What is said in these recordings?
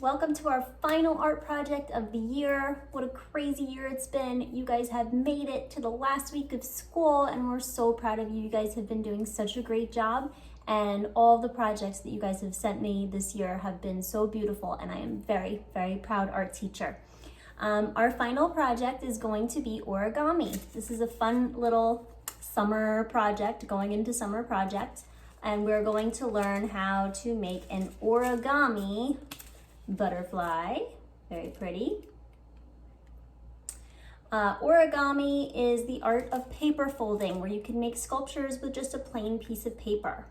welcome to our final art project of the year. What a crazy year it's been. You guys have made it to the last week of school and we're so proud of you. You guys have been doing such a great job and all the projects that you guys have sent me this year have been so beautiful and I am very, very proud art teacher. Our final project is going to be origami. This is a fun little summer project, going into summer project, and we're going to learn how to make an origami butterfly. Very pretty. Origami is the art of paper folding, where you can make sculptures with just a plain piece of paper.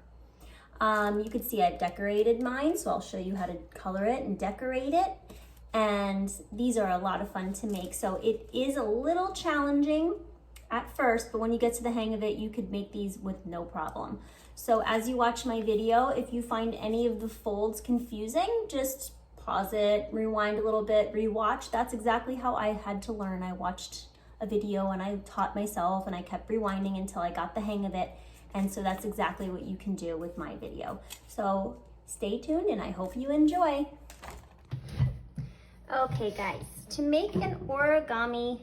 You can see I've decorated mine, so I'll show you how to color it and decorate it. And these are a lot of fun to make. So it is a little challenging at first, but when you get to the hang of it, you could make these with no problem. So as you watch my video, if you find any of the folds confusing, just pause it, rewind a little bit, rewatch. That's exactly how I had to learn. I watched a video and I taught myself and I kept rewinding until I got the hang of it. And so that's exactly what you can do with my video. So stay tuned and I hope you enjoy. Okay guys, to make an origami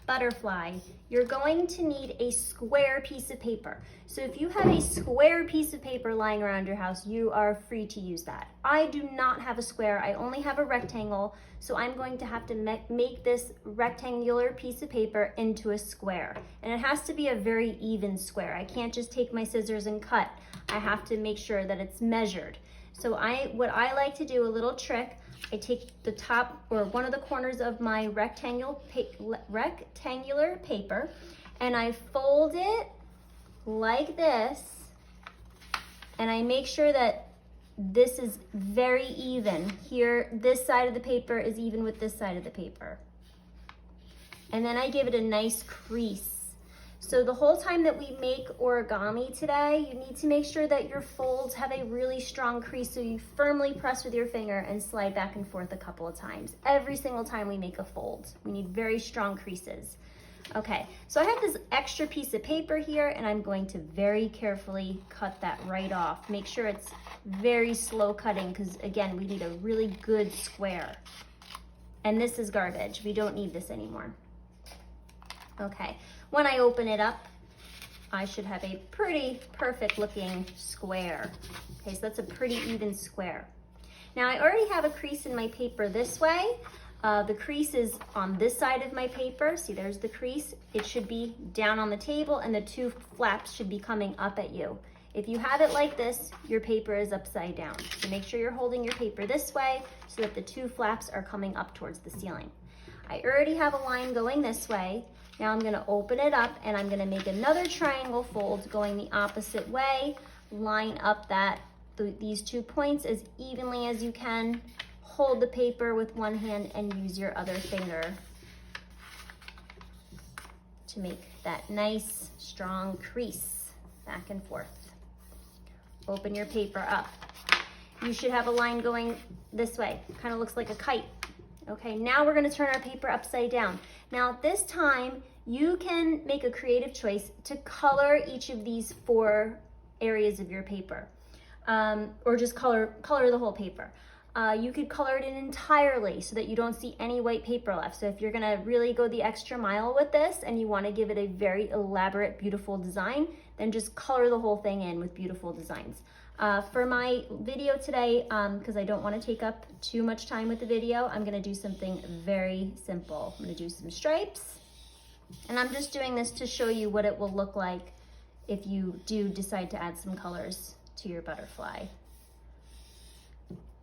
butterfly, you're going to need a square piece of paper. So if you have a square piece of paper lying around your house, you are free to use that. I do not have a square, I only have a rectangle, so I'm going to have to make this rectangular piece of paper into a square. And it has to be a very even square. I can't just take my scissors and cut. I have to make sure that it's measured. So what I like to do, a little trick, I take the top or one of the corners of my rectangular paper and I fold it like this, and I make sure that this is very even. Here, this side of the paper is even with this side of the paper. And then I give it a nice crease. So the whole time that we make origami today, you need to make sure that your folds have a really strong crease, so you firmly press with your finger and slide back and forth a couple of times. Every single time we make a fold, we need very strong creases. Okay, so I have this extra piece of paper here and I'm going to very carefully cut that right off. Make sure it's very slow cutting because again, we need a really good square. And this is garbage, we don't need this anymore. Okay, when I open it up, I should have a pretty perfect looking square. Okay, so that's a pretty even square. Now I already have a crease in my paper this way. The crease is on this side of my paper. See, there's the crease. It should be down on the table and the two flaps should be coming up at you. If you have it like this, your paper is upside down. So make sure you're holding your paper this way so that the two flaps are coming up towards the ceiling. I already have a line going this way. Now I'm gonna open it up and I'm gonna make another triangle fold going the opposite way. Line up these 2 points as evenly as you can. Hold the paper with one hand and use your other finger to make that nice, strong crease back and forth. Open your paper up. You should have a line going this way. Kind of looks like a kite. Okay, now we're gonna turn our paper upside down. Now at this time, you can make a creative choice to color each of these 4 areas of your paper, or just color the whole paper. You could color it in entirely so that you don't see any white paper left. So if you're gonna really go the extra mile with this and you wanna give it a very elaborate, beautiful design, then just color the whole thing in with beautiful designs. For my video today, because I don't want to take up too much time with the video, I'm going to do something very simple. I'm going to do some stripes, and I'm just doing this to show you what it will look like if you do decide to add some colors to your butterfly.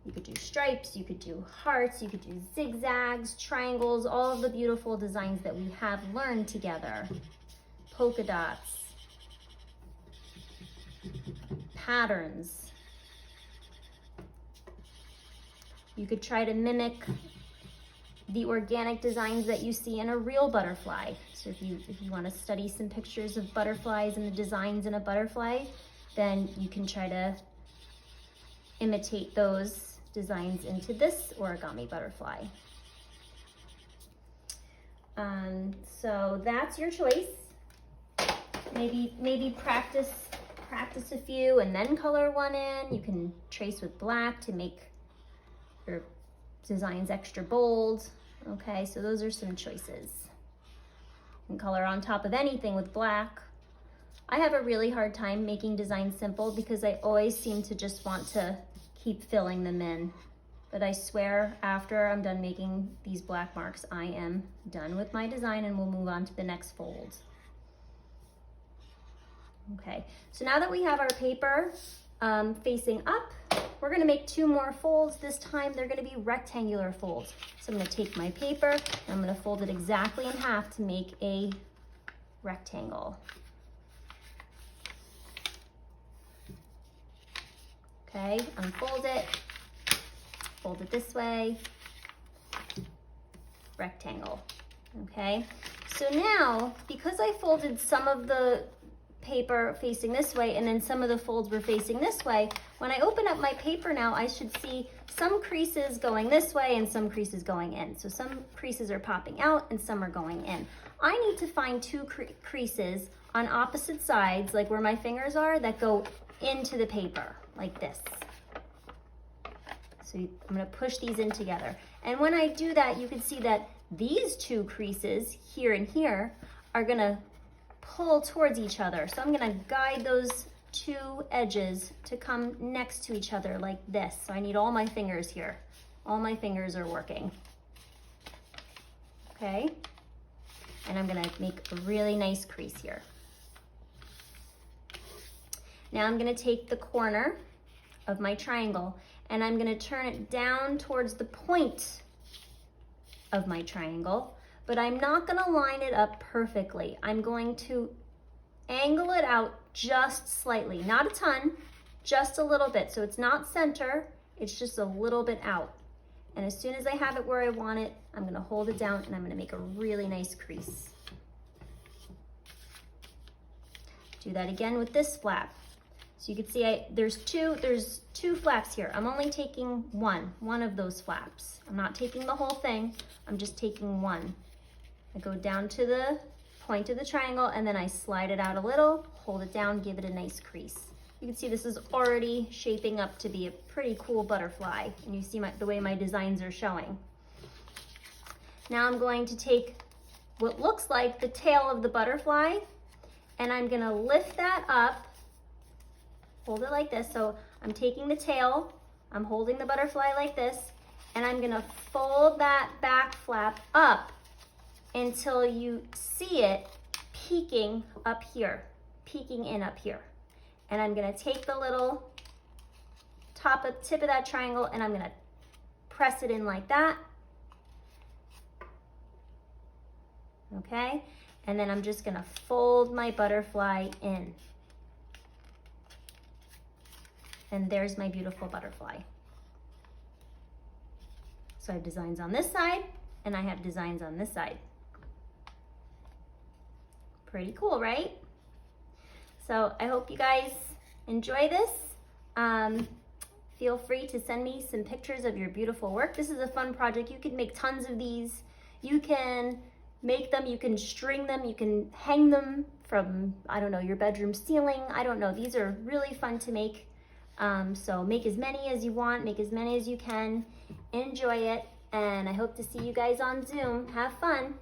You could do stripes, you could do hearts, you could do zigzags, triangles, all of the beautiful designs that we have learned together. Polka dots. Patterns. You could try to mimic the organic designs that you see in a real butterfly. So if you want to study some pictures of butterflies and the designs in a butterfly, then you can try to imitate those designs into this origami butterfly. So that's your choice. Maybe practice a few and then color one in. You can trace with black to make your design's extra bold. Okay, so those are some choices. You can color on top of anything with black. I have a really hard time making designs simple because I always seem to just want to keep filling them in. But I swear after I'm done making these black marks, I am done with my design and we'll move on to the next fold. Okay, so now that we have our paper facing up, we're gonna make 2 more folds. This time they're gonna be rectangular folds. So I'm gonna take my paper and I'm gonna fold it exactly in half to make a rectangle. Okay, unfold it, fold it this way, rectangle, okay? So now, because I folded some of the paper facing this way and then some of the folds were facing this way, when I open up my paper now, I should see some creases going this way and some creases going in. So some creases are popping out and some are going in. I need to find 2 creases on opposite sides, like where my fingers are, that go into the paper, like this. So I'm gonna push these in together. And when I do that, you can see that these 2 creases, here and here, are gonna pull towards each other. So I'm gonna guide those 2 edges to come next to each other like this. So I need all my fingers here. All my fingers are working. Okay? And I'm gonna make a really nice crease here. Now I'm gonna take the corner of my triangle and I'm gonna turn it down towards the point of my triangle, but I'm not gonna line it up perfectly. I'm going to angle it out just slightly, not a ton, just a little bit. So it's not center, it's just a little bit out. And as soon as I have it where I want it, I'm gonna hold it down and I'm gonna make a really nice crease. Do that again with this flap. So you can see there's two flaps here. I'm only taking one of those flaps. I'm not taking the whole thing, I'm just taking one. I go down to the point of the triangle and then I slide it out a little, hold it down, give it a nice crease. You can see this is already shaping up to be a pretty cool butterfly, and you see the way my designs are showing. Now I'm going to take what looks like the tail of the butterfly and I'm gonna lift that up, hold it like this. So I'm taking the tail, I'm holding the butterfly like this, and I'm gonna fold that back flap up until you see it peeking up here, peeking in up here. And I'm gonna take the little tip of that triangle and I'm gonna press it in like that. Okay, and then I'm just gonna fold my butterfly in. And there's my beautiful butterfly. So I have designs on this side and I have designs on this side. Pretty cool, right? So I hope you guys enjoy this. Feel free to send me some pictures of your beautiful work. This is a fun project. You can make tons of these. You can make them, you can string them, you can hang them from, I don't know, your bedroom ceiling. I don't know, these are really fun to make. So make as many as you want, make as many as you can, enjoy it, and I hope to see you guys on Zoom. Have fun.